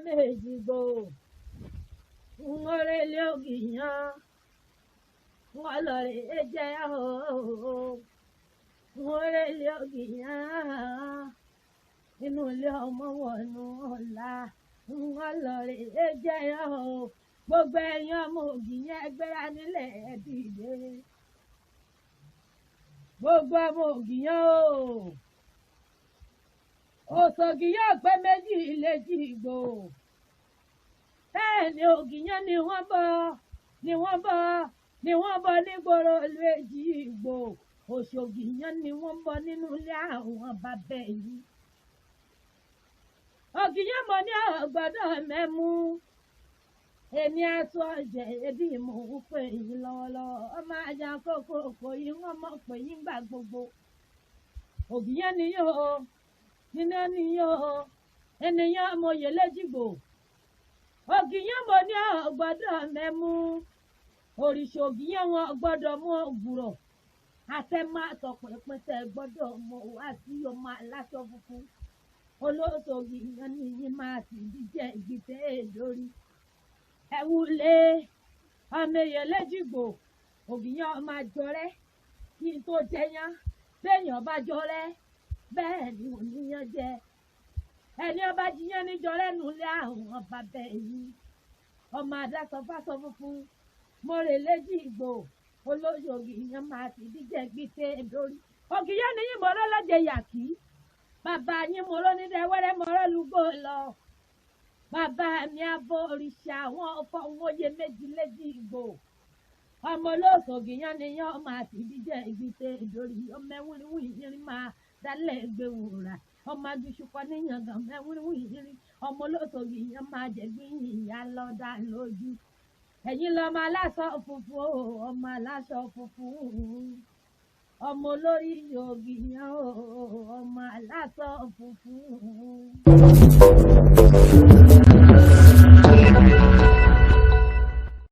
méjìgbò ńlọrẹlẹ ògìyàn wọn lọrẹ jẹ ńlọrẹlẹ ògìyàn inú ilé ọmọ wọnú ọlá wọn lọrẹ jẹ gbogbo ẹ̀yin ọmọ ògìyàn ẹgbẹ́ra nílẹ̀ ẹ̀dìdẹ gbogbo ọmọ ògìyàn òṣògì yóò pé méjì léjì ìgbò bẹ́ẹ̀ ni ògìyàn ni wọ́n bọ nígboro ìlú èjì ìgbò òṣògìyàn ni wọ́n bọ nínú ilé àwọn bàbá yìí ògìyàn mọ ní ọgbọ́dọ̀ mẹ́mú èmi àtọ ọjẹ ẹbí mò ń pè yín lọ́wọ́lọ́wọ́ ọmọ ajá kókó kò yín wọ́n mọ̀ pé yín gbà gbogbo ògìyàn ni yóò nínú níyàn ènìyàn amòye lẹ́jìgbò ògìyàn mo ní ọgbọ́dọ̀ mẹ́mú òrìṣà ògìyàn wọn gbọ́dọ̀ mú ògùrọ̀ àtẹ̀mọ́ àtọ̀pẹ̀pẹ̀ tẹ̀ gbọ́dọ̀ mọ wá sí ọmọ aláṣọ funfun olóòtú ògìyàn ní yín máa sì díjẹ́ ìgbìtẹ́ lórí ẹ̀wùlé ọmọ èèyàn lẹ́jìgbò ògìyàn ọmọ àjọrẹ́ kí n tó jẹyàn béèyàn bá jọrẹ́ bẹ́ẹ̀ ni òníyàn jẹ ẹni ọba jiyàn níjọ lẹ́nu lé àwọn bàbá yìí ọmọ àdásọ fásọ funfun mọ̀rẹ̀ léjì ìgbò olóyè ògìyàn máa ti díjẹ gbìtẹ lórí ògìyàn ni yín mọ̀rọ̀ lọ́jẹ̀ yàkí bàbá yín mọ̀rọ̀ nídẹ wẹ́rẹ́ mọ̀rọ̀ lùgbò lọ bàbá mi abọ́ òrìṣà àwọn ọkọ̀ òye méjì léjì ìgbò ọmọ olóòtú ògìyàn ni yín ọmọ àti díjẹ gbìtẹ lórí ọmọ ẹwúrẹ́wù yìí máa dálẹ̀ ẹgbẹ́ wòrà ọmọ agbésùkọ níyàngàn mẹ́wúrú ìrírí ọmọ olóòtòyì yẹn máa jẹ̀gbín ìyá lọ́dà lójú ẹ̀yin lọ́mọ aláṣọ funfun ọmọ aláṣọ funfun ọmọ olórí ògìyàn ọmọ aláṣọ funfun.